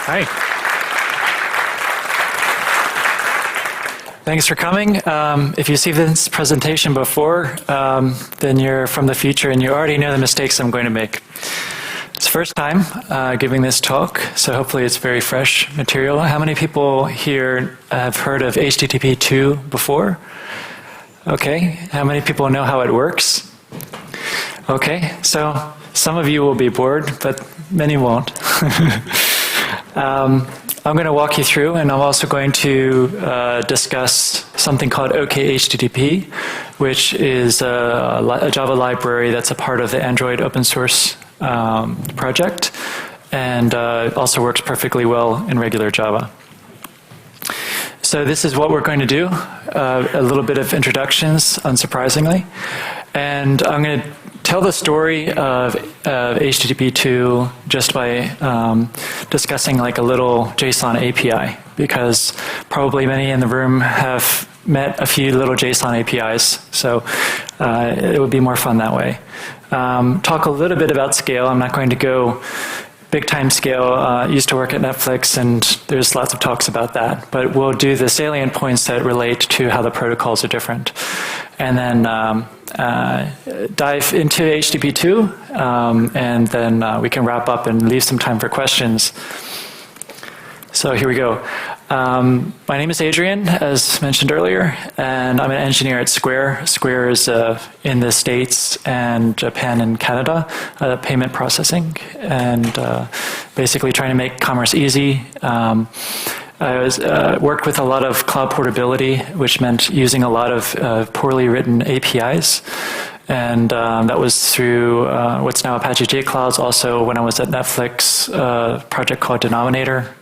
Hi. Thanks for coming. If you see this presentation before, then you're from the future and you already know the mistakes I'm going to make. It's the first time giving this talk, so hopefully it's very fresh material. How many people here have heard of HTTP 2 before? Okay. How many people know how it works? Okay. So some of you will be bored, but many won't. I'm going to walk you through, and I'm also going to discuss something called okhttp, which is a Java library that's a part of the Android open source project, and also works perfectly well in regular Java. So this is what we're going to do, a little bit of introductions, unsurprisingly, and I'm going to tell the story of HTTP 2 just by discussing like a little JSON API, because probably many in the room have met a few little JSON APIs, so it would be more fun that way. Talk a little bit about scale. I'm not going to go big time scale. Used to work at Netflix, and there's lots of talks about that, but we'll do the salient points that relate to how the protocols are different. And then dive into HTTP 2, and then we can wrap up and leave some time for questions. So here we go. My name is Adrian, as mentioned earlier, and I'm an engineer at Square. Square is in the States and Japan and Canada, payment processing, and basically trying to make commerce easy. I worked with a lot of cloud portability, which meant using a lot of poorly written APIs. And that was through what's now Apache JClouds. Also, when I was at Netflix, a project called Denominator,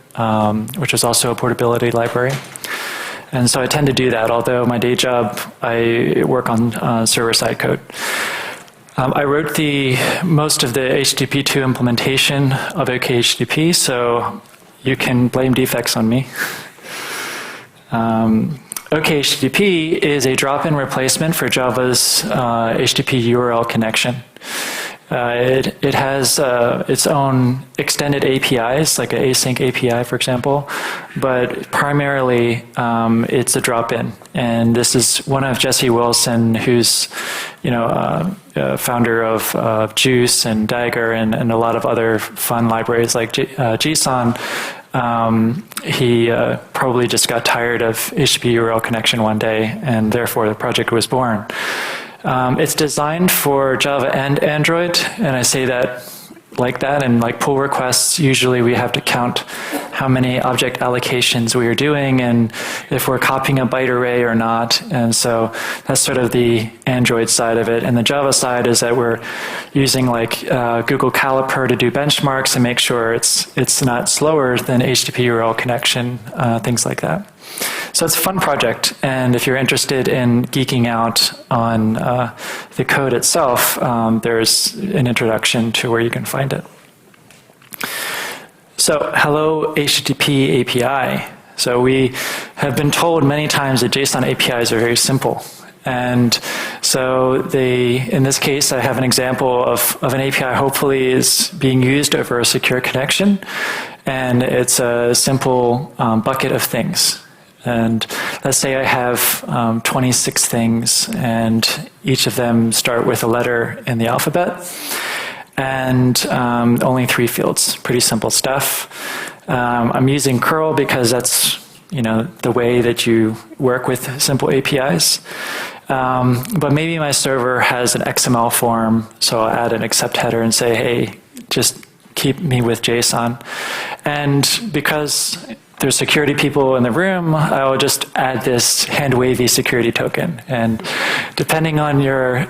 which is also a portability library. And so I tend to do that, although my day job, I work on server-side code. I wrote most of the HTTP 2 implementation of okhttp, so you can blame defects on me. okhttp is a drop-in replacement for Java's HTTPUrlConnection. It has its own extended APIs, like an async API, for example, but primarily it's a drop-in. And this is one of Jesse Wilson, who's founder of Juice and Dagger and a lot of other fun libraries like JSON. He probably just got tired of HTTPUrlConnection one day, and therefore the project was born. It's designed for Java and Android, and I say that like that, and like pull requests, usually we have to count how many object allocations we are doing and if we're copying a byte array or not. And so that's sort of the Android side of it. And the Java side is that we're using like Google Caliper to do benchmarks and make sure it's not slower than HTTPUrlConnection, things like that. So it's a fun project, and if you're interested in geeking out on the code itself, there's an introduction to where you can find it. So, hello HTTP API. So we have been told many times that JSON APIs are very simple. And so in this case, I have an example of an API hopefully is being used over a secure connection, and it's a simple bucket of things. And let's say I have 26 things, and each of them start with a letter in the alphabet, and only 3 fields. Pretty simple stuff. I'm using curl because that's the way that you work with simple APIs. But maybe my server has an XML form, so I'll add an accept header and say, hey, just keep me with JSON. And because there's security people in the room, I will just add this hand-wavy security token. And depending on you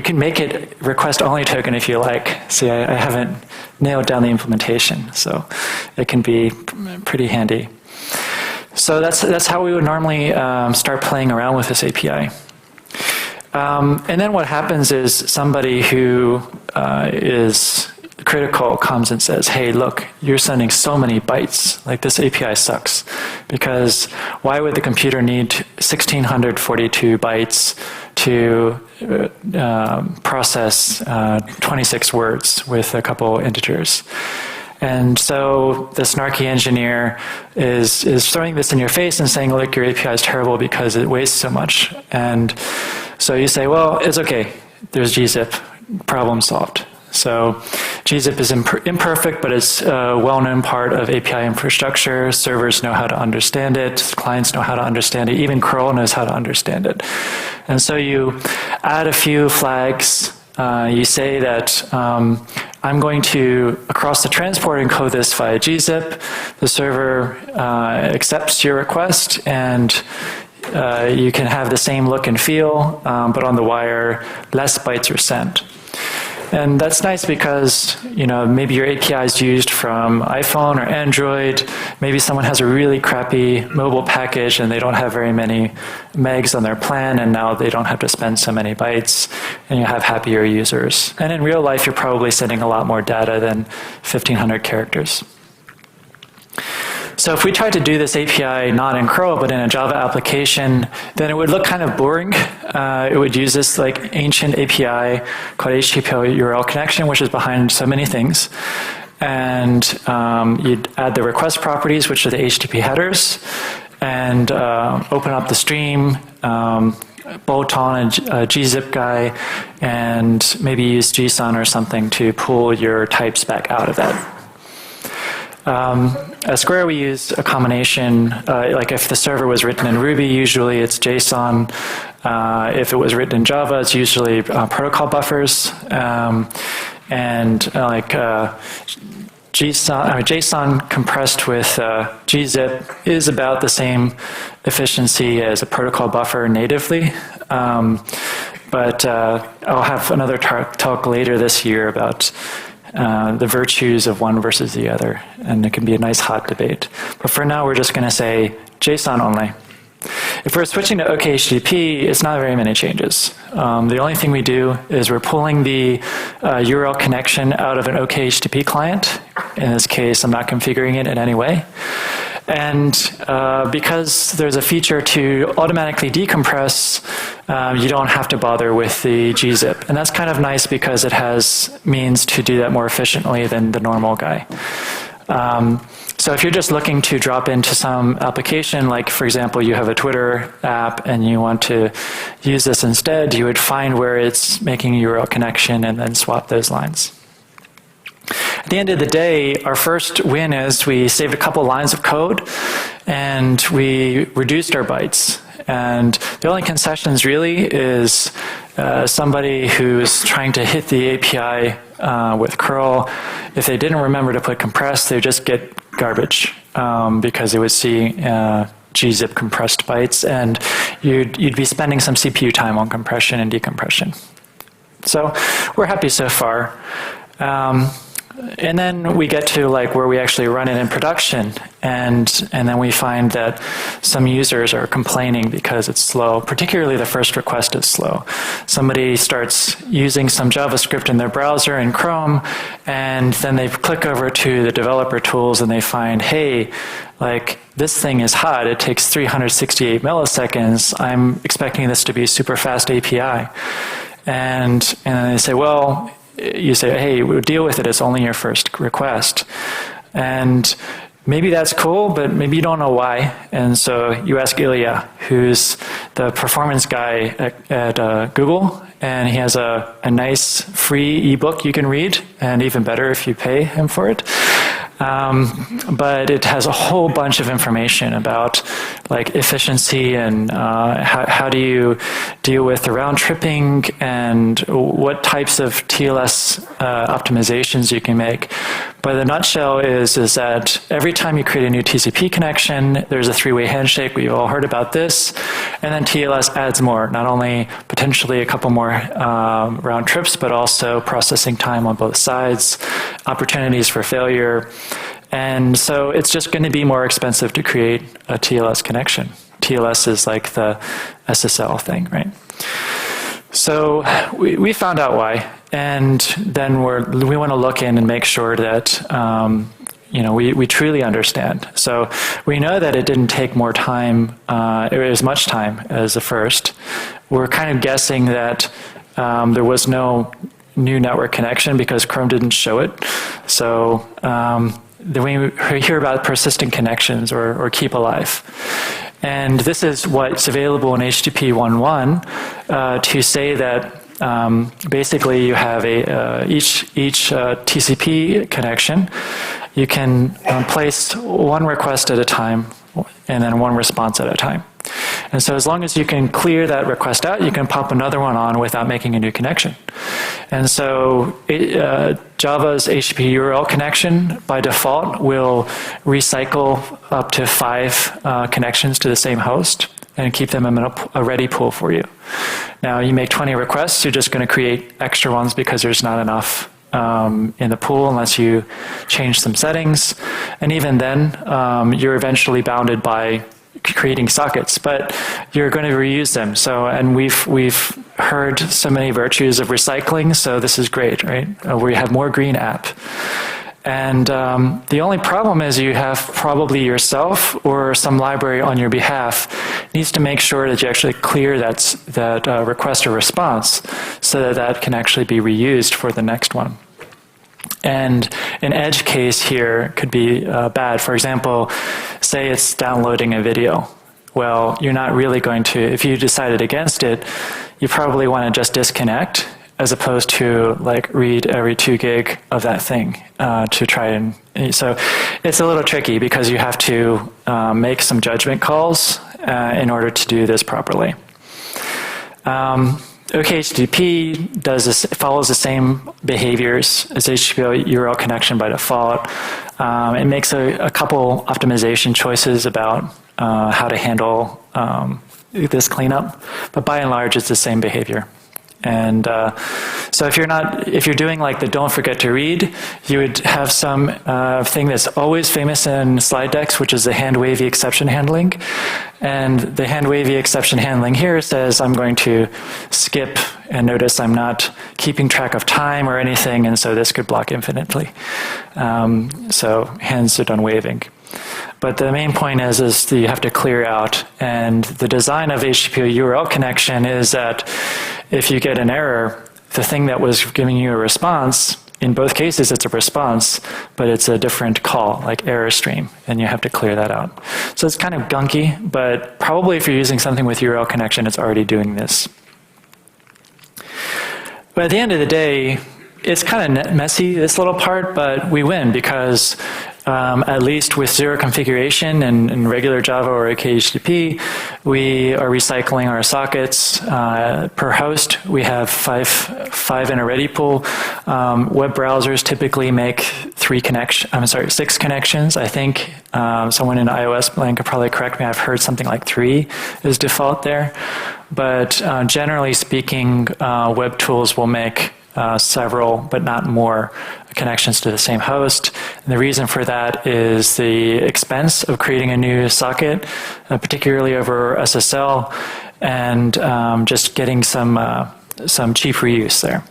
can make it request-only token if you like. See, I haven't nailed down the implementation, so it can be pretty handy. So that's how we would normally start playing around with this API. And then what happens is somebody who is critical comes and says, hey, look, you're sending so many bytes. Like, this API sucks. Because why would the computer need 1,642 bytes to process 26 words with a couple integers? And so the snarky engineer is throwing this in your face and saying, look, your API is terrible because it wastes so much. And so you say, well, it's okay. There's GZIP, problem solved. So GZIP is imperfect, but it's a well-known part of API infrastructure. Servers know how to understand it. Clients know how to understand it. Even curl knows how to understand it. And so you add a few flags. You say that I'm going to, across the transport, encode this via GZIP. The server accepts your request, and you can have the same look and feel, but on the wire, less bytes are sent. And that's nice because, maybe your API is used from iPhone or Android. Maybe someone has a really crappy mobile package and they don't have very many megs on their plan, and now they don't have to spend so many bytes, and you have happier users. And in real life, you're probably sending a lot more data than 1,500 characters. So if we tried to do this API not in curl but in a Java application, then it would look kind of boring. It would use this like ancient API called HTTPUrlConnection, which is behind so many things. And you'd add the request properties, which are the HTTP headers, and open up the stream, bolt on a GZIP guy, and maybe use JSON or something to pull your types back out of that. At Square, we use a combination, like if the server was written in Ruby, usually it's JSON. If it was written in Java, it's usually protocol buffers. JSON compressed with GZIP is about the same efficiency as a protocol buffer natively. But I'll have another talk later this year about the virtues of one versus the other, and it can be a nice hot debate. But for now, we're just going to say JSON only. If we're switching to okhttp, it's not very many changes. The only thing we do is we're pulling the URL connection out of an okhttp client. In this case, I'm not configuring it in any way. And because there's a feature to automatically decompress, you don't have to bother with the GZIP. And that's kind of nice because it has means to do that more efficiently than the normal guy. So if you're just looking to drop into some application, like for example, you have a Twitter app and you want to use this instead, you would find where it's making a URL connection and then swap those lines. At the end of the day, our first win is we saved a couple lines of code and we reduced our bytes. And the only concessions really is somebody who's trying to hit the API with curl. If they didn't remember to put compress, they just get garbage because they would see GZIP compressed bytes, and you'd be spending some CPU time on compression and decompression. So we're happy so far. And then we get to like where we actually run it in production, and then we find that some users are complaining because it's slow, particularly the first request is slow. Somebody starts using some JavaScript in their browser in Chrome, and then they click over to the developer tools and they find, hey, like this thing is hot, it takes 368 milliseconds, I'm expecting this to be a super fast API. And then they say, well, you say, hey, we'll deal with it, it's only your first request. And maybe that's cool, but maybe you don't know why. And so you ask Ilya, who's the performance guy at Google, and he has a nice free ebook you can read, and even better if you pay him for it. But it has a whole bunch of information about like efficiency and how do you deal with the round tripping and what types of TLS optimizations you can make. But the nutshell is that every time you create a new TCP connection, there's a three-way handshake. We've all heard about this. And then TLS adds more, not only potentially a couple more round trips, but also processing time on both sides, opportunities for failure. And so it's just going to be more expensive to create a TLS connection. TLS is like the SSL thing, right? So we found out why, and then we want to look in and make sure that we truly understand. So we know that it didn't take more time, as much time as the first. We're kind of guessing that there was no new network connection because Chrome didn't show it. So then we hear about persistent connections or keep alive. And this is what's available in HTTP 1.1 to say that basically you have each TCP connection, you can place one request at a time and then one response at a time. And so as long as you can clear that request out, you can pop another one on without making a new connection. And so Java's HTTP URL connection by default will recycle up to 5 connections to the same host and keep them in a ready pool for you. Now you make 20 requests, you're just going to create extra ones because there's not enough in the pool unless you change some settings. And even then, you're eventually bounded by creating sockets, but you're going to reuse them. So, and we've heard so many virtues of recycling, so this is great, right? We have more green app. And the only problem is you have probably yourself or some library on your behalf needs to make sure that you actually clear that request or response so that that can actually be reused for the next one. And an edge case here could be bad. For example, say it's downloading a video. Well, you're not really going to, if you decided against it, you probably want to just disconnect as opposed to like read every 2 gig of that thing to try and, so it's a little tricky because you have to make some judgment calls in order to do this properly. okhttp follows the same behaviors as HTTP URLConnection by default. It makes a couple optimization choices about how to handle this cleanup, but by and large, it's the same behavior. And so if you're doing like the don't forget to read, you would have some thing that's always famous in slide decks, which is the hand wavy exception handling. And the hand wavy exception handling here says I'm going to skip, and notice I'm not keeping track of time or anything, and so this could block infinitely. So hands are done waving. But the main point is that you have to clear out, and the design of HTTP URL connection is that if you get an error, the thing that was giving you a response, in both cases it's a response, but it's a different call, like error stream, and you have to clear that out. So it's kind of gunky, but probably if you're using something with URL connection, it's already doing this. But at the end of the day, it's kind of messy, this little part, but we win because at least with zero configuration and regular Java or okhttp, we are recycling our sockets per host. We have five in a ready pool. Web browsers typically make 6 connections. I think someone in iOS land could probably correct me. I've heard something like 3 is default there. But generally speaking, web tools will make several, but not more, connections to the same host. And the reason for that is the expense of creating a new socket, particularly over SSL, and just getting some cheap reuse there.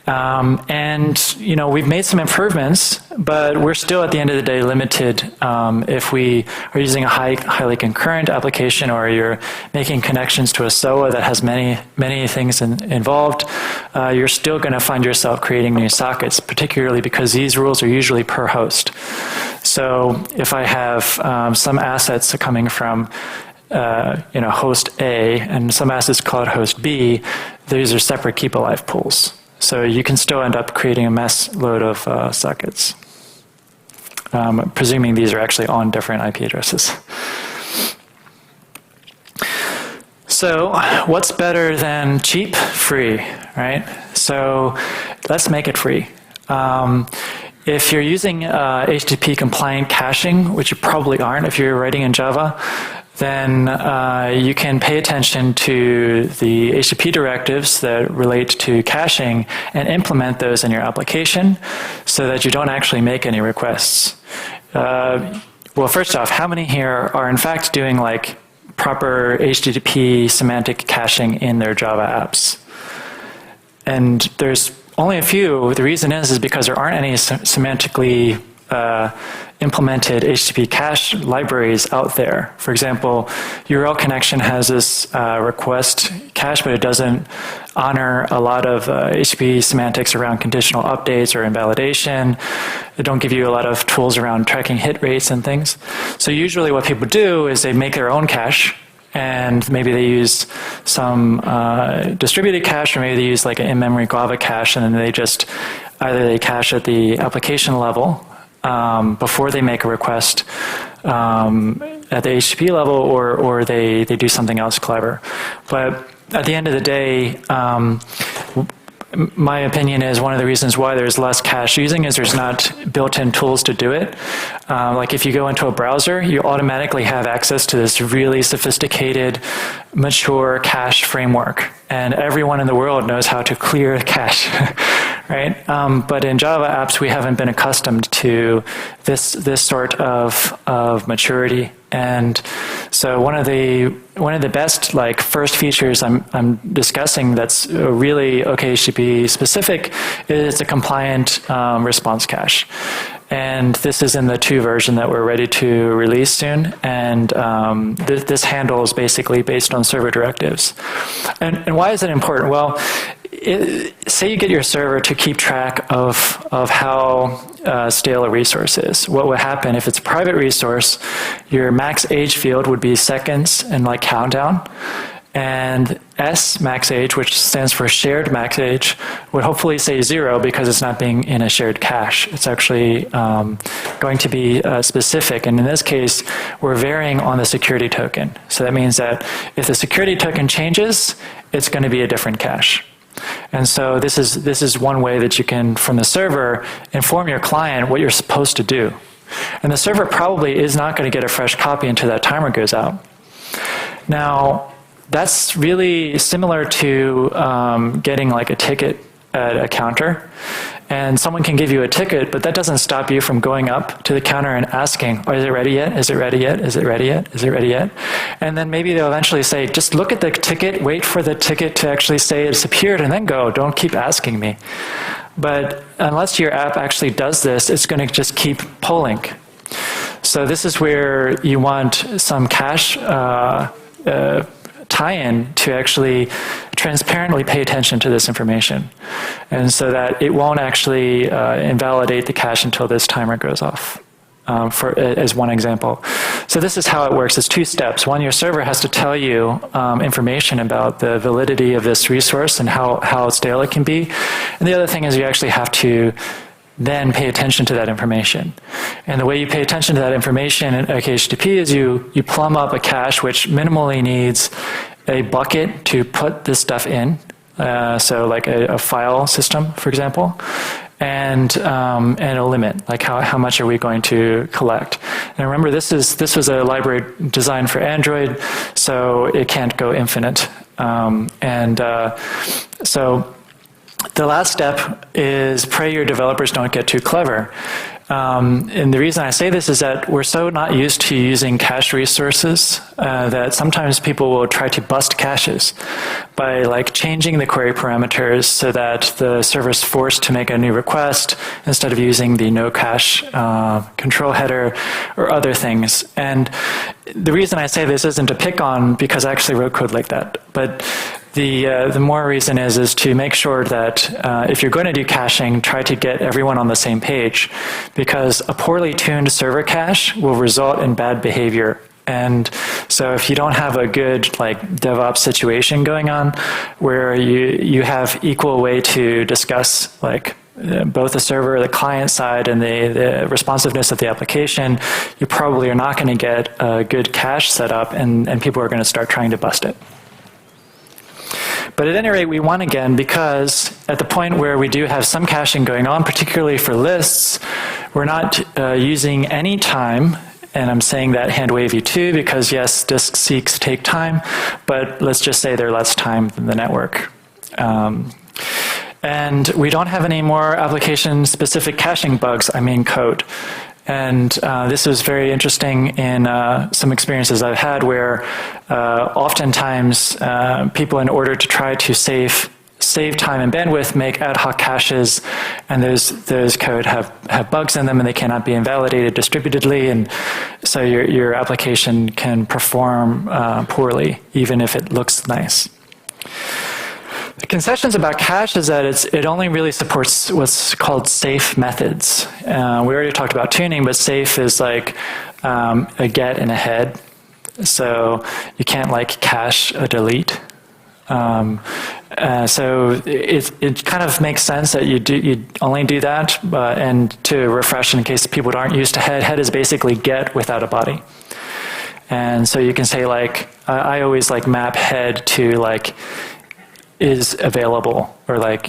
And you know, we've made some improvements, but we're still at the end of the day limited. If we are using a highly concurrent application, or you're making connections to a SOA that has many things involved, you're still going to find yourself creating new sockets, particularly because these rules are usually per host. So if I have some assets coming from host A and some assets called host B, these are separate keep alive pools. So you can still end up creating a mess load of sockets, presuming these are actually on different IP addresses. So what's better than cheap? Free, right? So let's make it free. If you're using HTTP compliant caching, which you probably aren't if you're writing in Java, then you can pay attention to the HTTP directives that relate to caching and implement those in your application so that you don't actually make any requests. Well, first off, how many here are in fact doing like proper HTTP semantic caching in their Java apps? And there's only a few. The reason is because there aren't any semantically implemented HTTP cache libraries out there. For example, URLConnection has this request cache, but it doesn't honor a lot of HTTP semantics around conditional updates or invalidation. They don't give you a lot of tools around tracking hit rates and things. So usually what people do is they make their own cache, and maybe they use some distributed cache, or maybe they use like an in-memory Guava cache, and then they just either they cache at the application level before they make a request at the HTTP level, or they do something else clever. But at the end of the day, my opinion is one of the reasons why there's less cache using is there's not built-in tools to do it. Like if you go into a browser, you automatically have access to this really sophisticated, mature cache framework. And everyone in the world knows how to clear cache, right? But in Java apps, we haven't been accustomed to this sort of maturity. And so one of the best like first features I'm discussing that's really OKHTTP specific is a compliant response cache. And this is in the 2 version that we're ready to release soon. And this handle is basically based on server directives. And why is it important? Well, say you get your server to keep track of how stale a resource is. What would happen if it's a private resource, your max age field would be seconds and like countdown. And S max age, which stands for shared max age, would hopefully say 0 because it's not being in a shared cache. It's actually going to be specific. And in this case, we're varying on the security token. So that means that if the security token changes, it's going to be a different cache. And so this is one way that you can, from the server, inform your client what you're supposed to do. And the server probably is not going to get a fresh copy until that timer goes out. Now, that's really similar to getting like a ticket at a counter. And someone can give you a ticket, but that doesn't stop you from going up to the counter and asking, oh, is it ready yet? Is it ready yet? Is it ready yet? Is it ready yet? And then maybe they'll eventually say, just look at the ticket, wait for the ticket to actually say it's appeared, and then go. Don't keep asking me. But unless your app actually does this, it's going to just keep polling. So this is where you want some cache tie-in to actually transparently pay attention to this information, and so that it won't actually invalidate the cache until this timer goes off, as one example. So this is how it works. It's 2 steps. One, your server has to tell you information about the validity of this resource and how stale it can be. And the other thing is you actually have to then pay attention to that information. And the way you pay attention to that information in OKHTTP is you plumb up a cache which minimally needs a bucket to put this stuff in, so like a file system, for example, and a limit, like how much are we going to collect. And remember, this was a library designed for Android, so it can't go infinite. So the last step is pray your developers don't get too clever. And the reason I say this is that we're so not used to using cache resources that sometimes people will try to bust caches by like changing the query parameters so that the server is forced to make a new request instead of using the no cache control header or other things. And the reason I say this isn't to pick on because I actually wrote code like that, but the more reason is to make sure that if you're going to do caching, try to get everyone on the same page, because a poorly tuned server cache will result in bad behavior. And so if you don't have a good like DevOps situation going on where you have equal way to discuss like both the server, the client side, and the responsiveness of the application, you probably are not going to get a good cache set up, and people are going to start trying to bust it. But at any rate, we won again because at the point where we do have some caching going on, particularly for lists, we're not using any time. And I'm saying that hand wavy too because yes, disk seeks take time, but let's just say they're less time than the network. And we don't have any more application-specific caching bugs, I mean code. And this was very interesting in some experiences I've had where oftentimes people, in order to try to save time and bandwidth, make ad hoc caches, and those code have bugs in them and they cannot be invalidated distributedly, and so your application can perform poorly even if it looks nice. concessions about cache is that it only really supports what's called safe methods. We already talked about tuning, but safe is like a get and a head. So you can't like cache a delete. So it kind of makes sense that you only do that, and to refresh in case people aren't used to head. Head is basically get without a body. And so you can say like, I always like map head to like is available, or like,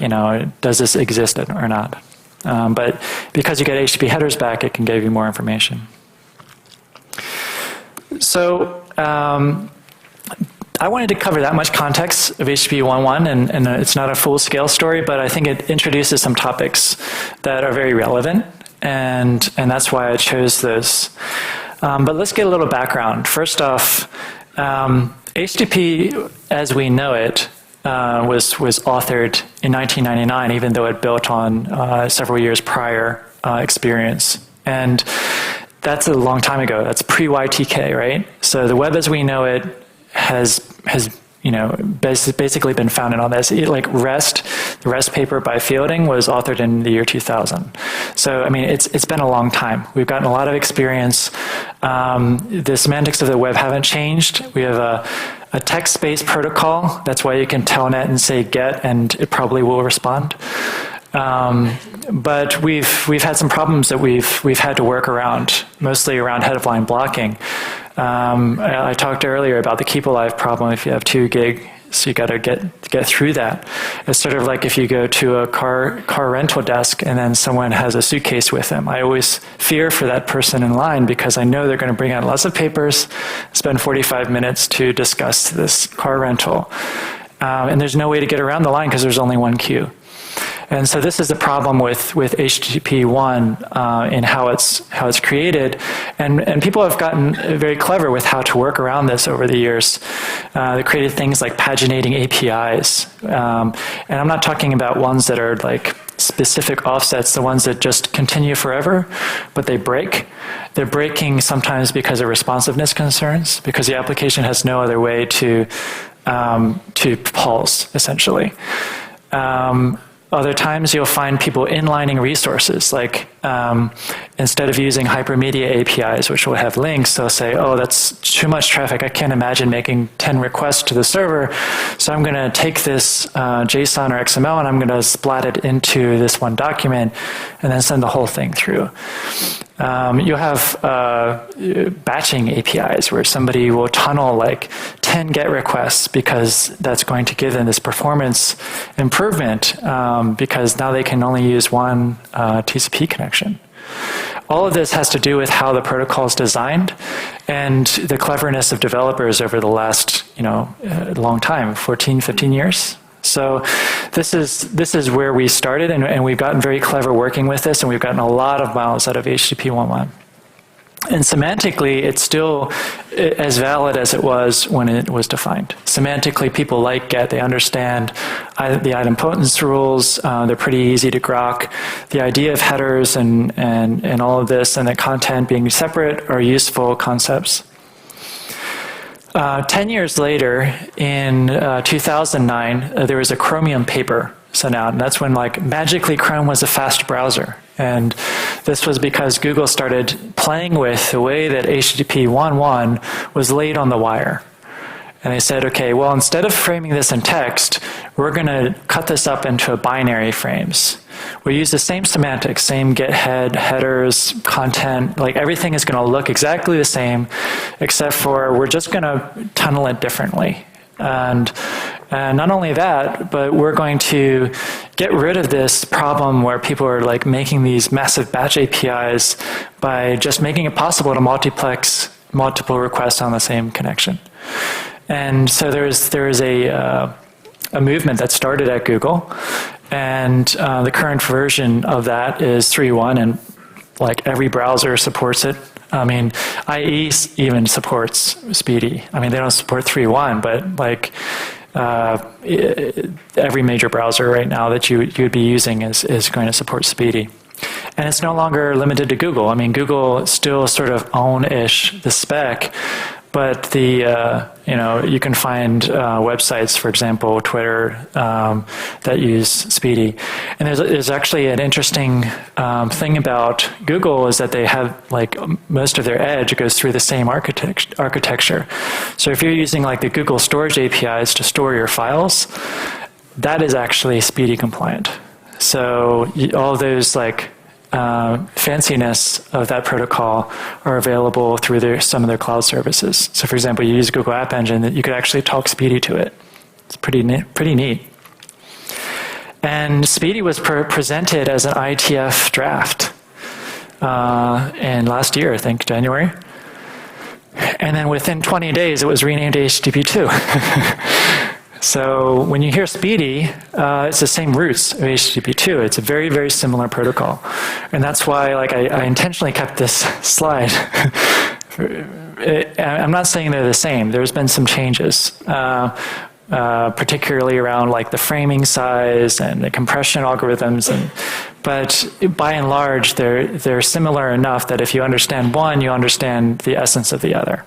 does this exist or not? But because you get HTTP headers back, it can give you more information. So I wanted to cover that much context of HTTP 1.1, and it's not a full-scale story, but I think it introduces some topics that are very relevant, and that's why I chose those. But let's get a little background. First off, HTTP as we know it was authored in 1999, even though it built on several years prior experience. And that's a long time ago. That's pre-YTK, right? So the web as we know it has basically been founded on this. Like the REST paper by Fielding was authored in the year 2000. So I mean, it's been a long time. We've gotten a lot of experience. The semantics of the web haven't changed. We have a text-based protocol. That's why you can telnet and say get, and it probably will respond. But we've had some problems that we've had to work around, mostly around head-of-line blocking. I talked earlier about the keep alive problem. If you have 2 gig, so you got to get through that. It's sort of like if you go to a car rental desk and then someone has a suitcase with them. I always fear for that person in line because I know they're going to bring out lots of papers, spend 45 minutes to discuss this car rental, and there's no way to get around the line because there's only one queue. And so this is the problem with HTTP 1 in how it's created, and people have gotten very clever with how to work around this over the years. They created things like paginating APIs, and I'm not talking about ones that are like specific offsets, the ones that just continue forever, but they break. They're breaking sometimes because of responsiveness concerns, because the application has no other way to pulse, essentially. Other times you'll find people inlining resources, like instead of using hypermedia APIs, which will have links, they'll say, oh, that's too much traffic. I can't imagine making 10 requests to the server, so I'm going to take this JSON or XML and I'm going to splat it into this one document and then send the whole thing through. You'll have batching APIs where somebody will tunnel like 10 GET requests because that's going to give them this performance improvement because now they can only use one TCP connection. All of this has to do with how the protocol is designed and the cleverness of developers over the last long time, 14, 15 years. So this is where we started, and we've gotten very clever working with this, and we've gotten a lot of miles out of HTTP 1.1. And semantically, it's still as valid as it was when it was defined. Semantically, people like GET. They understand the idempotence rules. They're pretty easy to grok. The idea of headers and all of this and the content being separate are useful concepts. 10 years later, in 2009, there was a Chromium Paper sent out, and that's when like magically Chrome was a fast browser. And this was because Google started playing with the way that HTTP 1.1 was laid on the wire. And they said, okay, well, instead of framing this in text, we're going to cut this up into binary frames. We use the same semantics, same get head, headers, content, like everything is going to look exactly the same, except for we're just going to tunnel it differently. And not only that, but we're going to get rid of this problem where people are like making these massive batch APIs by just making it possible to multiplex multiple requests on the same connection. And so there is a movement that started at Google, and the current version of that is 3.1, and like every browser supports it. I mean, IE even supports SPDY. I mean, they don't support 3.1, but like every major browser right now that you would be using is going to support SPDY. And it's no longer limited to Google. I mean, Google still sort of own-ish the spec, but you can find websites, for example, Twitter, that use Speedy. And there's actually an interesting thing about Google is that they have like most of their edge goes through the same architecture. So if you're using like the Google Storage APIs to store your files, that is actually Speedy compliant. So all of those like fanciness of that protocol are available through some of their cloud services. So for example, you use Google App Engine, that you could actually talk Speedy to it. It's pretty neat. And Speedy was presented as an IETF draft in last year, I think, January. And then within 20 days, it was renamed to HTTP 2. So when you hear Speedy, it's the same roots of HTTP 2. It's a very, very similar protocol. And that's why I intentionally kept this slide. I'm not saying they're the same. There's been some changes, particularly around like the framing size and the compression algorithms. But by and large, they're similar enough that if you understand one, you understand the essence of the other.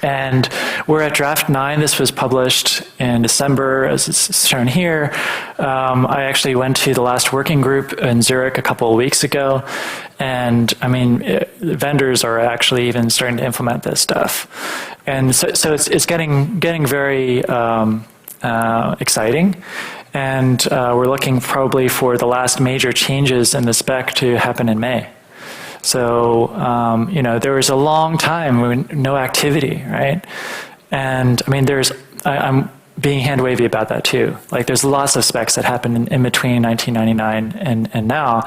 And we're at draft 9. This was published in December, as it's shown here. I actually went to the last working group in Zurich a couple of weeks ago. And I mean, vendors are actually even starting to implement this stuff. And so it's getting very exciting. And we're looking probably for the last major changes in the spec to happen in May. So, there was a long time when no activity, right? And I mean, I'm being hand wavy about that too. Like there's lots of specs that happened in between 1999 and now,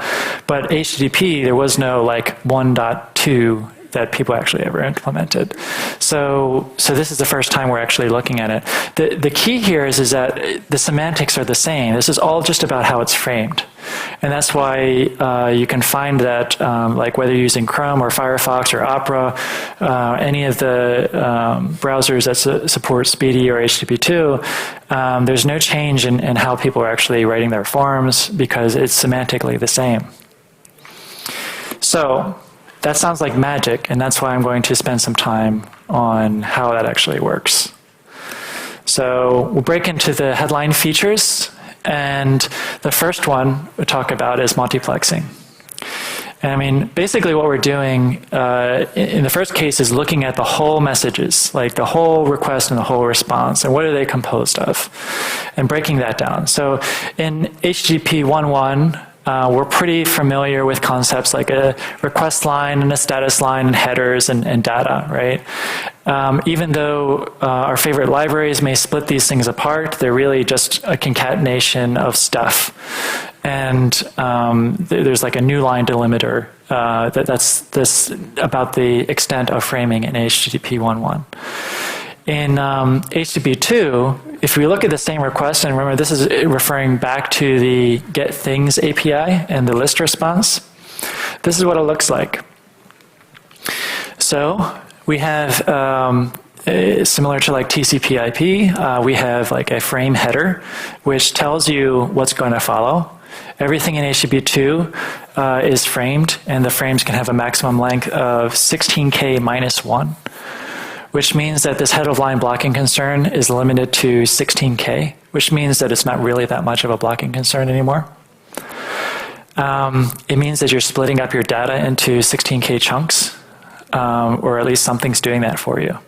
but HTTP, there was no like 1.2 that people actually ever implemented. So this is the first time we're actually looking at it. The key here is that the semantics are the same. This is all just about how it's framed. And that's why you can find that like whether you're using Chrome or Firefox or Opera, any of the browsers that support Speedy or HTTP2, there's no change in how people are actually writing their forms because it's semantically the same. So that sounds like magic, and that's why I'm going to spend some time on how that actually works. So we'll break into the headline features, and the first one we'll talk about is multiplexing. And I mean, basically what we're doing in the first case is looking at the whole messages, like the whole request and the whole response, and what are they composed of, and breaking that down. So in HTTP 1.1, we're pretty familiar with concepts like a request line and a status line and headers and data, right? Even though our favorite libraries may split these things apart, they're really just a concatenation of stuff. And there's like a new line delimiter that's about the extent of framing in HTTP 1.1. In HTTP 2, if we look at the same request, and remember this is referring back to the get things API and the list response, this is what it looks like. So we have, similar to like TCP IP, we have like a frame header, which tells you what's going to follow. Everything in HTTP 2 is framed, and the frames can have a maximum length of 16K minus 1. Which means that this head of line blocking concern is limited to 16K, which means that it's not really that much of a blocking concern anymore. It means that you're splitting up your data into 16K chunks, or at least something's doing that for you.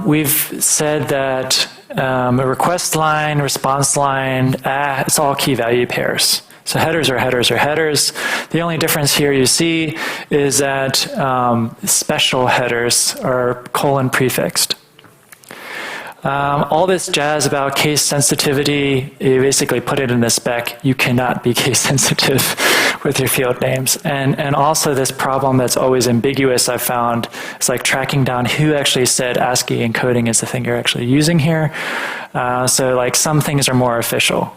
We've said that a request line, response line, it's all key value pairs. So headers are headers are headers. The only difference here you see is that special headers are colon prefixed. All this jazz about case sensitivity, you basically put it in the spec. You cannot be case sensitive with your field names. And also this problem that's always ambiguous I've found, it's like tracking down who actually said ASCII encoding is the thing you're actually using here. So like some things are more official.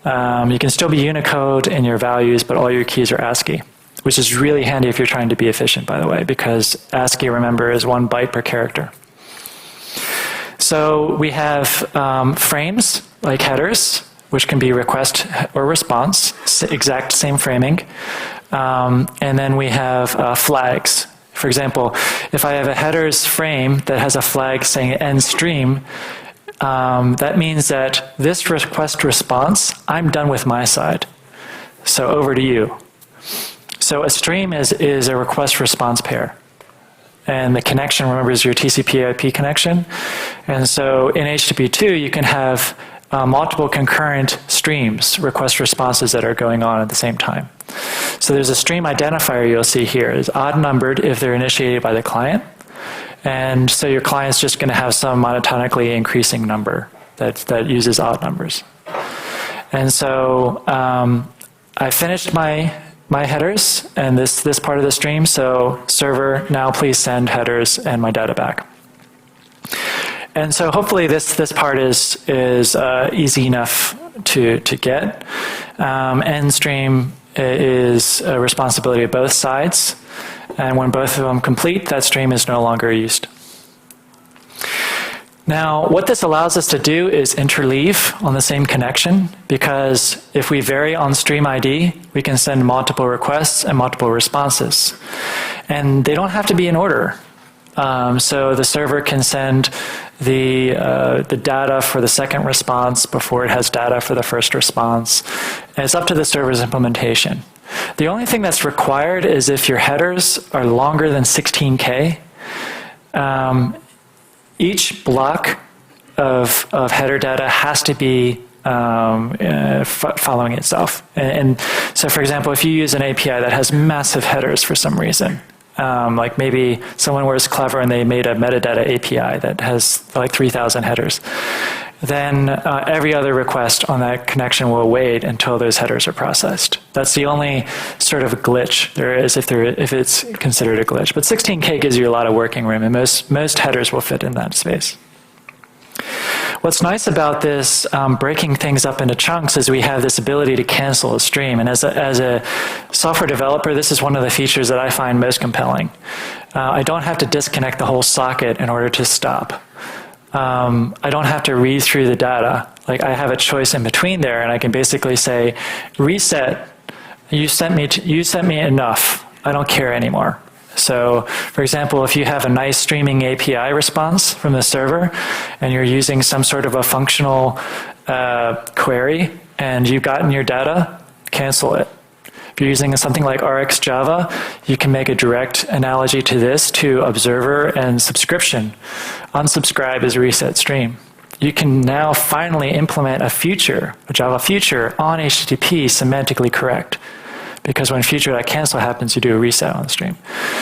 You can still be Unicode in your values, but all your keys are ASCII, which is really handy if you're trying to be efficient, by the way, because ASCII, remember, is 1 byte per character. So we have frames, like headers, which can be request or response, exact same framing. And then we have flags. For example, if I have a headers frame that has a flag saying end stream, that means that this request response, I'm done with my side. So over to you. So a stream is a request response pair. And the connection, remember, is your TCP/IP connection. And so in HTTP2, you can have multiple concurrent streams, request responses that are going on at the same time. So there's a stream identifier you'll see here. It's odd numbered if they're initiated by the client. And so your client's just going to have some monotonically increasing number that uses odd numbers. And so I finished my headers and this part of the stream. So server, now please send headers and my data back. And so hopefully this part is easy enough to get. End stream is a responsibility of both sides. And when both of them complete, that stream is no longer used. Now, what this allows us to do is interleave on the same connection, because if we vary on stream ID, we can send multiple requests and multiple responses. And they don't have to be in order. So the server can send the data for the second response before it has data for the first response. And it's up to the server's implementation. The only thing that's required is if your headers are longer than 16K, each block of header data has to be following itself. And so, for example, if you use an API that has massive headers for some reason, like maybe someone was clever and they made a metadata API that has like 3,000 headers, then every other request on that connection will wait until those headers are processed. That's the only sort of glitch there is if it's considered a glitch. But 16K gives you a lot of working room, and most headers will fit in that space. What's nice about this breaking things up into chunks is we have this ability to cancel a stream. And as a software developer, this is one of the features that I find most compelling. I don't have to disconnect the whole socket in order to stop. I don't have to read through the data. Like, I have a choice in between there, and I can basically say, reset, you sent me enough. I don't care anymore. So, for example, if you have a nice streaming API response from the server, and you're using some sort of a functional query, and you've gotten your data, cancel it. If you're using something like RxJava, you can make a direct analogy to this to observer and subscription. Unsubscribe is reset stream. You can now finally implement a Java feature on HTTP semantically correct. Because when feature.cancel happens, you do a reset on the stream.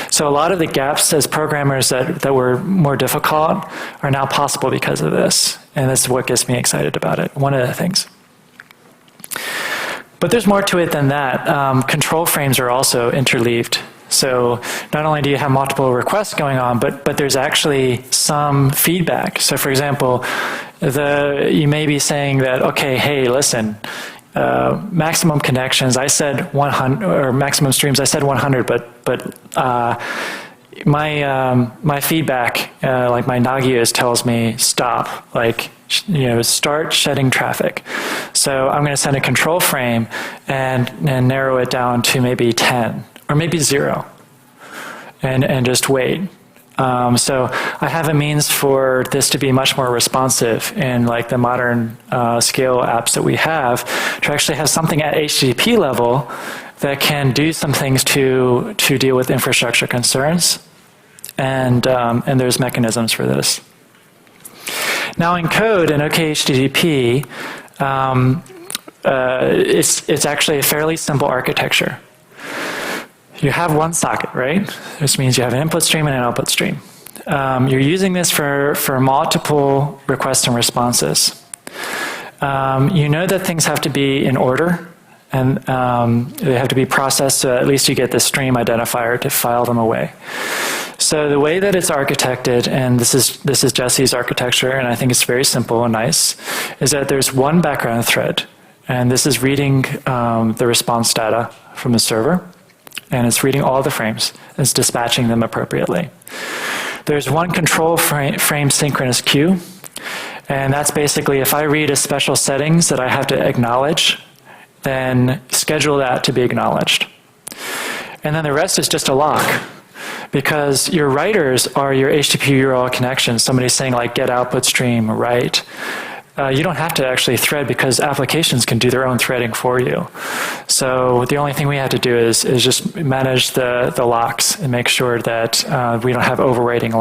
So a lot of the gaps as programmers that were more difficult are now possible because of this. And this is what gets me excited about it, one of the things. But there's more to it than that. Control frames are also interleaved. So not only do you have multiple requests going on, but there's actually some feedback. So for example, you may be saying that, okay, hey, listen, maximum connections, I said 100, or maximum streams, I said 100, but my feedback, like my Nagios tells me stop, like, start shedding traffic. So I'm going to send a control frame and narrow it down to maybe 10 or maybe 0 and just wait. So I have a means for this to be much more responsive in like the modern scale apps that we have, to actually have something at HTTP level that can do some things to deal with infrastructure concerns, and there's mechanisms for this. Now in code in OKHTTP, it's actually a fairly simple architecture. You have one socket, right? This means you have an input stream and an output stream. You're using this for multiple requests and responses. You know that things have to be in order, and they have to be processed, so at least you get the stream identifier to file them away. So the way that it's architected, and this is Jesse's architecture, and I think it's very simple and nice, is that there's one background thread, and this is reading the response data from the server, and it's reading all the frames. It's dispatching them appropriately. There's one control frame synchronous queue, and that's basically if I read a special settings that I have to acknowledge, then schedule that to be acknowledged. And then the rest is just a lock. because your writers are your HTTP URL connections. Somebody's saying like get output stream, write. You don't have to actually thread because applications can do their own threading for you. So the only thing we have to do is just manage the locks and make sure that we don't have overwriting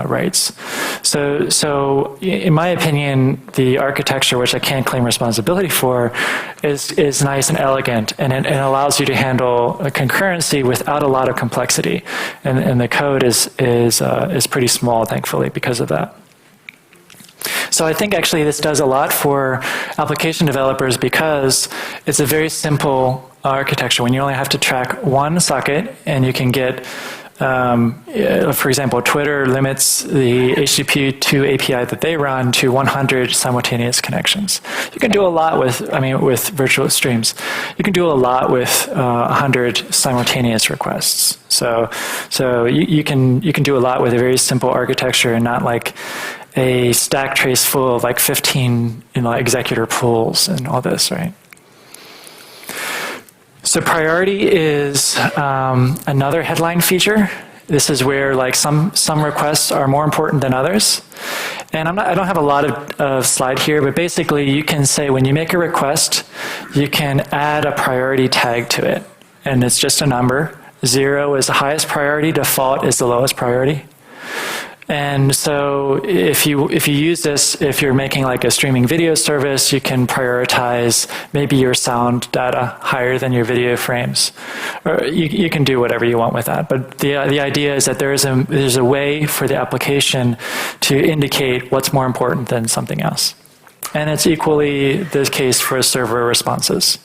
rights. So in my opinion, the architecture, which I can't claim responsibility for, is nice and elegant, and it allows you to handle a concurrency without a lot of complexity. And the code is pretty small, thankfully, because of that. So I think actually this does a lot for application developers because it's a very simple architecture. When you only have to track one socket and you can get, for example, Twitter limits the HTTP2 API that they run to 100 simultaneous connections. You can do a lot with virtual streams. You can do a lot with 100 simultaneous requests. So you can do a lot with a very simple architecture and not like a stack trace full of like 15 executor pools and all this, right? So priority is another headline feature. This is where like some requests are more important than others. And I don't have a lot of slide here, but basically you can say when you make a request, you can add a priority tag to it. And it's just a number. 0 is the highest priority, default is the lowest priority. And so if you use this, if you're making like a streaming video service, you can prioritize maybe your sound data higher than your video frames. Or you can do whatever you want with that. But the idea is that there's a way for the application to indicate what's more important than something else. And it's equally the case for server responses.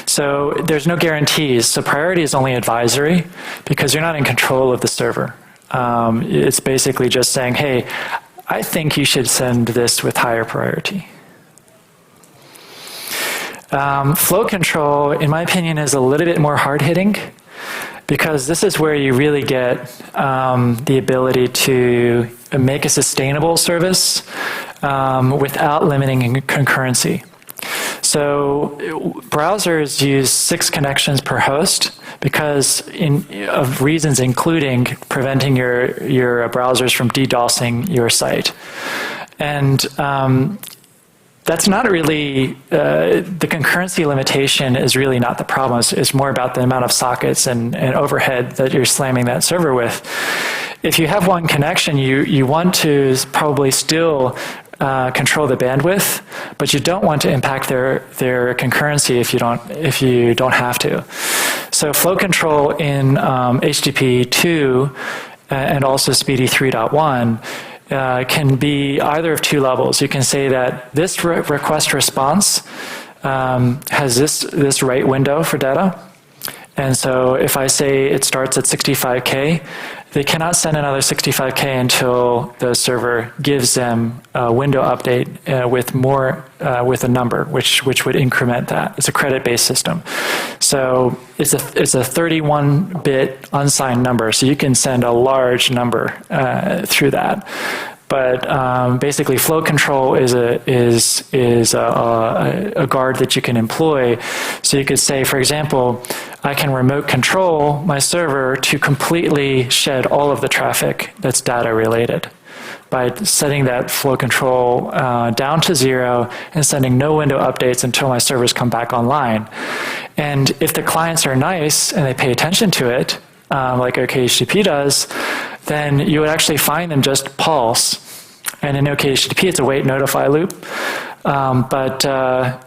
So there's no guarantees. So priority is only advisory because you're not in control of the server. It's basically just saying, hey, I think you should send this with higher priority. Flow control, in my opinion, is a little bit more hard-hitting because this is where you really get the ability to make a sustainable service without limiting concurrency. So browsers use 6 connections per host because of reasons including preventing your browsers from DDoSing your site. And that's not really, the concurrency limitation is really not the problem. It's more about the amount of sockets and overhead that you're slamming that server with. If you have one connection, you want to probably still control the bandwidth, but you don't want to impact their concurrency if you don't have to. So flow control in HTTP 2 and also SPDY 3.1 can be either of 2 levels. You can say that this request response has this write window for data. And so if I say it starts at 65K, they cannot send another 65K until the server gives them a window update with a number, which would increment that. It's a credit-based system. So it's a 31-bit unsigned number, so you can send a large number through that. But basically, flow control is a guard that you can employ. So you could say, for example, I can remote control my server to completely shed all of the traffic that's data related by setting that flow control down to 0 and sending no window updates until my servers come back online. And if the clients are nice and they pay attention to it, like OKHTTP does, then you would actually find them just pulse. And in OKHTTP, it's a wait notify loop. But I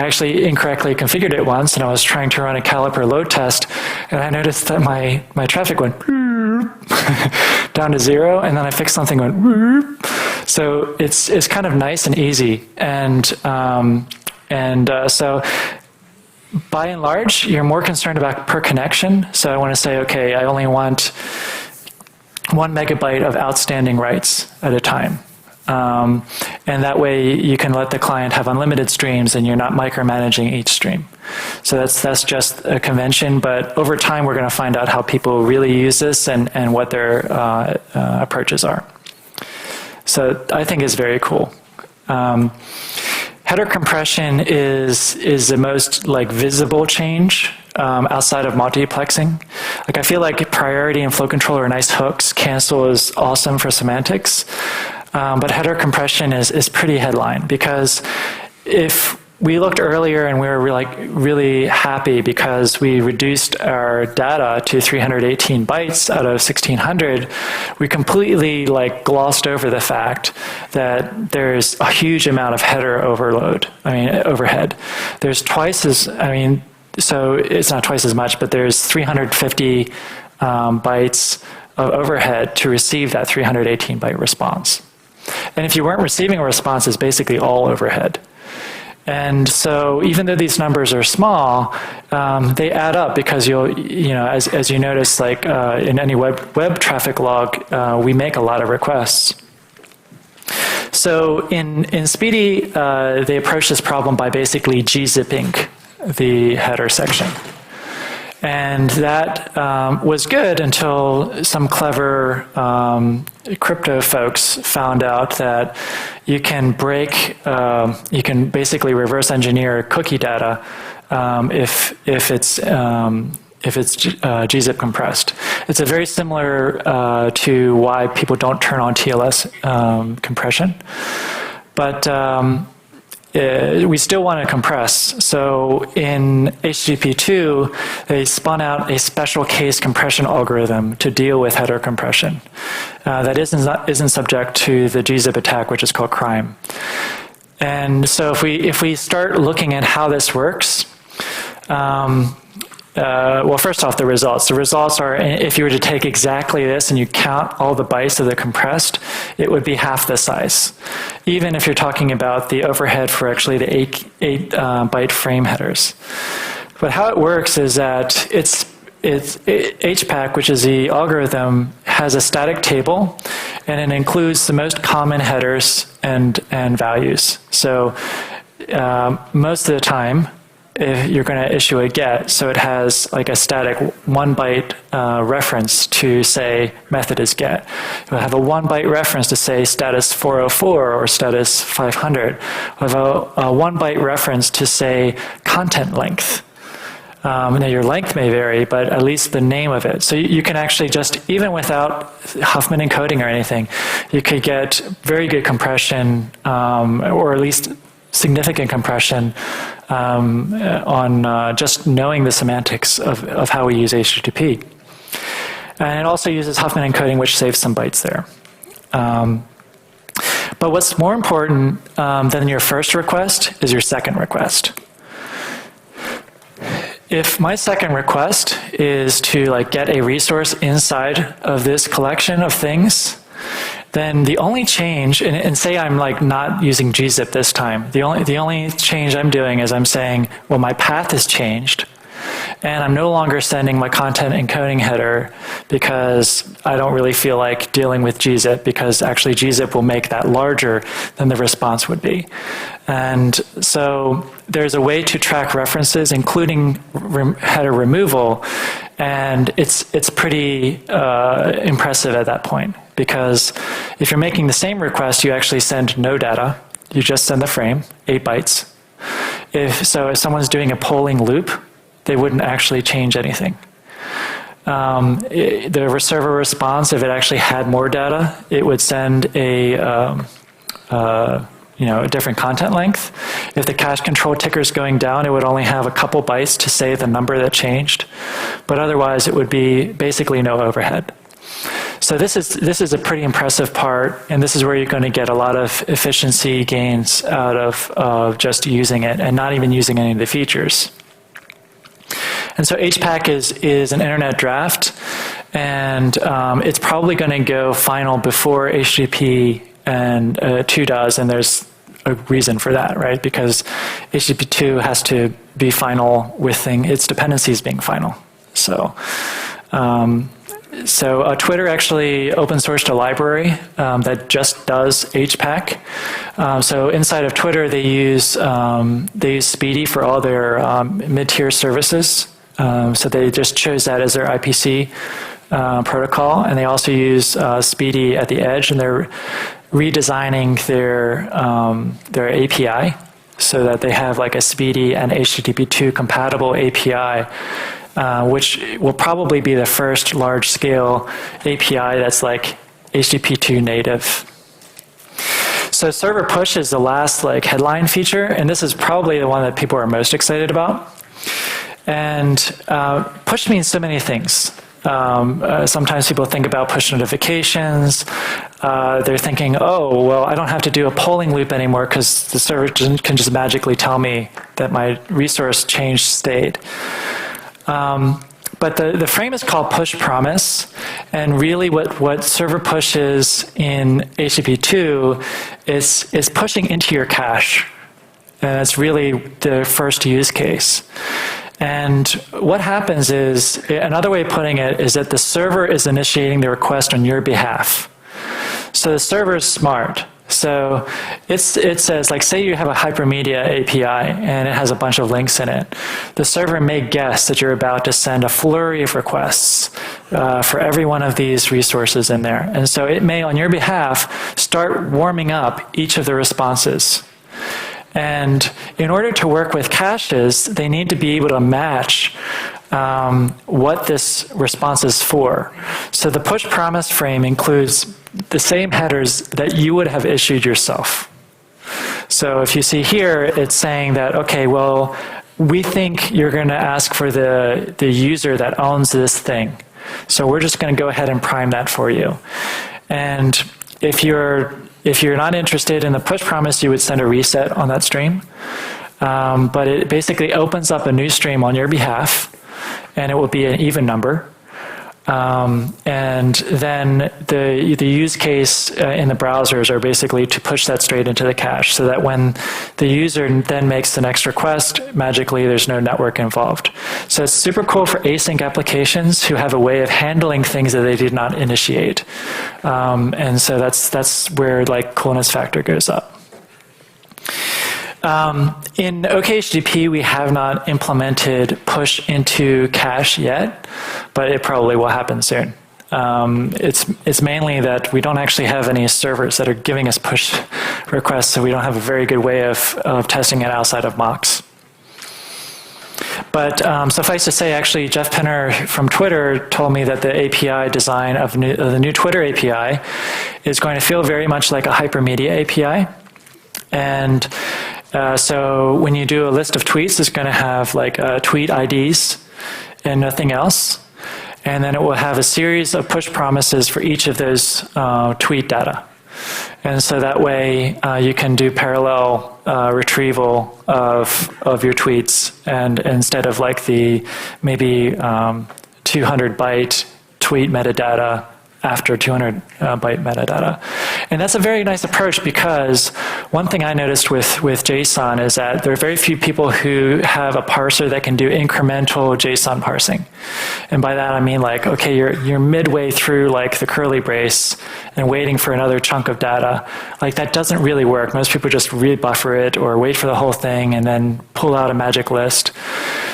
actually incorrectly configured it once, and I was trying to run a caliper load test, and I noticed that my traffic went down to 0, and then I fixed something went. So it's kind of nice and easy, and so. By and large, you're more concerned about per connection. So I want to say, okay, I only want 1 megabyte of outstanding writes at a time. And that way you can let the client have unlimited streams and you're not micromanaging each stream. So that's just a convention, but over time we're going to find out how people really use this and what their approaches are. So I think it's very cool. Header compression is the most visible change outside of multiplexing. Like I feel like priority and flow control are nice hooks. Cancel is awesome for semantics. But header compression is pretty headline, because if we looked earlier and we were really happy because we reduced our data to 318 bytes out of 1600, we completely glossed over the fact that there's a huge amount of header overhead. There's twice as, so it's not twice as much, but there's 350 bytes of overhead to receive that 318 byte response. And if you weren't receiving a response, it's basically all overhead. And so even though these numbers are small, they add up, because as you notice, in any web traffic log, we make a lot of requests. So in SPDY, they approach this problem by basically gzipping the header section. And that was good until some clever crypto folks found out that you can you can basically reverse engineer cookie data if it's GZIP compressed. It's a very similar to why people don't turn on TLS compression, but we still want to compress. So in HTTP2, they spun out a special case compression algorithm to deal with header compression that isn't subject to the GZIP attack, which is called crime. And so if we start looking at how this works, well, first off, the results. The results are, if you were to take exactly this and you count all the bytes of the compressed, it would be half the size, even if you're talking about the overhead for actually the 8 byte frame headers. But how it works is that HPAC, which is the algorithm, has a static table, and it includes the most common headers and values. So most of the time, if you're going to issue a GET, so it has like a static 1 byte reference to say method is GET. You'll have a 1 byte reference to say status 404 or status 500. We'll have a 1 byte reference to say content length. Now your length may vary, but at least the name of it. So you can actually just, even without Huffman encoding or anything, you could get very good compression, or at least significant compression on just knowing the semantics of how we use HTTP. And it also uses Huffman encoding, which saves some bytes there. But what's more important than your first request is your second request. If my second request is to get a resource inside of this collection of things, then the only change, and say I'm not using GZIP this time, the only change I'm doing is I'm saying, well, my path has changed, and I'm no longer sending my content encoding header because I don't really feel like dealing with GZIP, because actually GZIP will make that larger than the response would be. And so there's a way to track references, including header removal, and it's pretty impressive at that point. Because if you're making the same request, you actually send no data. You just send the frame, 8 bytes. If someone's doing a polling loop, they wouldn't actually change anything. The server response, if it actually had more data, it would send a different content length. If the cache control ticker is going down, it would only have a couple bytes to say the number that changed. But otherwise, it would be basically no overhead. So this is a pretty impressive part, and this is where you're going to get a lot of efficiency gains out of just using it and not even using any of the features. And so HPAC is an internet draft, and it's probably going to go final before HTTP and 2 does, and there's a reason for that, right? Because HTTP 2 has to be final with its dependencies being final. So. Twitter actually open sourced a library that just does HPAC. So inside of Twitter, they use SPDY for all their mid-tier services. So they just chose that as their IPC protocol, and they also use SPDY at the edge, and they're redesigning their API so that they have like a SPDY and HTTP2 compatible API, which will probably be the first large-scale API that's like HTTP2 native. So server push is the last like headline feature, and this is probably the one that people are most excited about. And push means so many things. Sometimes people think about push notifications. They're thinking, oh, well, I don't have to do a polling loop anymore because the server can just magically tell me that my resource changed state. But the frame is called push promise, and really what server push is in HTTP2 is pushing into your cache. And it's really the first use case. And what happens is, another way of putting it is that the server is initiating the request on your behalf. So the server is smart. So it says, like, say you have a hypermedia API and it has a bunch of links in it. The server may guess that you're about to send a flurry of requests for every one of these resources in there. And so it may, on your behalf, start warming up each of the responses. And in order to work with caches, they need to be able to match what this response is for. So the push promise frame includes the same headers that you would have issued yourself. So if you see here, it's saying that, okay, well, we think you're going to ask for the user that owns this thing. So we're just going to go ahead and prime that for you. And if you're not interested in the push promise, you would send a reset on that stream. But it basically opens up a new stream on your behalf, and it will be an even number. And then the use case in the browsers are basically to push that straight into the cache, so that when the user then makes the next request, magically there's no network involved. So it's super cool for async applications who have a way of handling things that they did not initiate. And so that's where like coolness factor goes up. In okhttp, we have not implemented push into cache yet, but it probably will happen soon. It's mainly that we don't actually have any servers that are giving us push requests, so we don't have a very good way of testing it outside of mocks. But suffice to say, actually, Jeff Penner from Twitter told me that the API design of the new Twitter API is going to feel very much like a hypermedia API. And so when you do a list of tweets, it's going to have like tweet IDs and nothing else. And then it will have a series of push promises for each of those tweet data. And so that way you can do parallel retrieval of your tweets, and instead of like the maybe 200 byte tweet metadata after 200 byte metadata. And that's a very nice approach, because one thing I noticed with JSON is that there are very few people who have a parser that can do incremental JSON parsing. And by that I mean, like, okay, you're midway through like the curly brace and waiting for another chunk of data. Like, that doesn't really work. Most people just rebuffer it or wait for the whole thing and then pull out a magic list.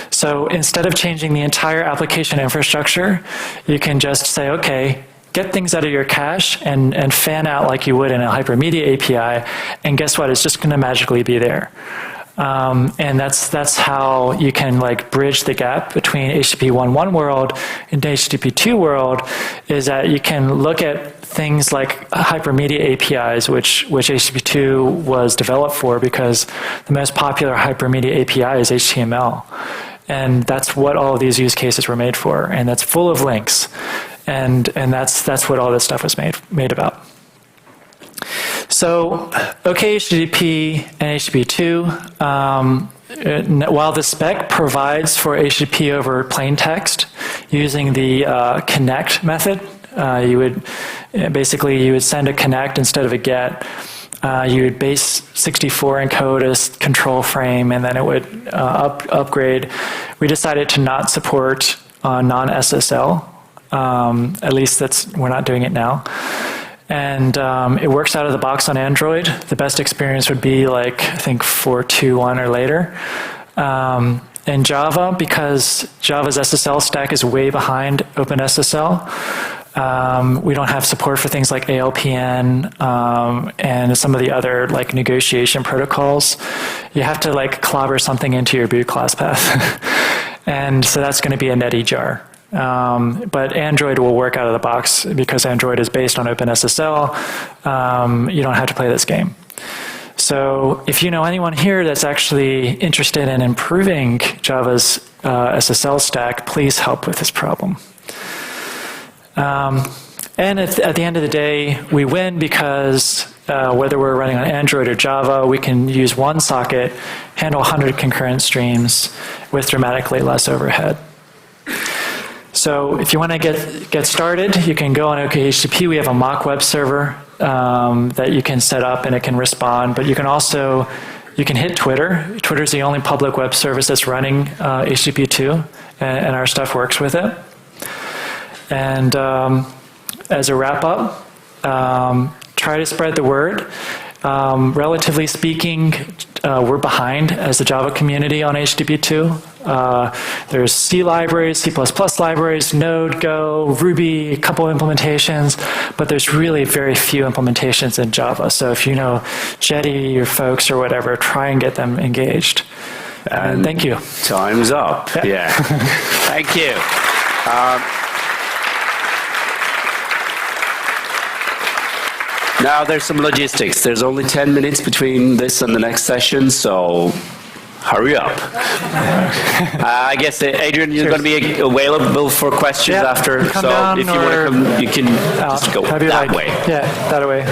So instead of changing the entire application infrastructure, you can just say, okay, get things out of your cache and fan out like you would in a hypermedia API, and guess what? It's just going to magically be there. And that's how you can like bridge the gap between HTTP 1.1 world and HTTP 2 world, is that you can look at things like hypermedia APIs, which HTTP 2 was developed for, because the most popular hypermedia API is HTML. And that's what all of these use cases were made for, and that's full of links. And that's what all this stuff was made about. So, okhttp and HTTP2, while the spec provides for HTTP over plain text using the connect method, you would send a connect instead of a get. You would base 64 encode a control frame, and then it would upgrade. We decided to not support non-SSL. At least we're not doing it now. And it works out of the box on Android. The best experience would be like, I think 4.2.1 or later. In Java, because Java's SSL stack is way behind OpenSSL, We don't have support for things like ALPN and some of the other like negotiation protocols. You have to like clobber something into your boot class path. And so that's going to be a netty jar. But Android will work out of the box because Android is based on OpenSSL. You don't have to play this game. So if you know anyone here that's actually interested in improving Java's SSL stack, please help with this problem. And at the end of the day, we win because whether we're running on Android or Java, we can use one socket, handle 100 concurrent streams with dramatically less overhead. So if you want to get started, you can go on OKHTTP. We have a mock web server that you can set up and it can respond. But you can also, you can hit Twitter. Twitter's the only public web service that's running HTTP 2, and our stuff works with it. And as a wrap up, try to spread the word. Relatively speaking, we're behind as the Java community on HTTP 2. There's C libraries, C++ libraries, Node, Go, Ruby, a couple implementations, but there's really very few implementations in Java. So if you know Jetty or folks or whatever, try and get them engaged. And thank you. Time's up. Yeah. Thank you. Now there's some logistics. There's only 10 minutes between this and the next session, so hurry up. I guess, Adrian, you're going to be available for questions after. So if you want to come, you can just go that way. Yeah, that way.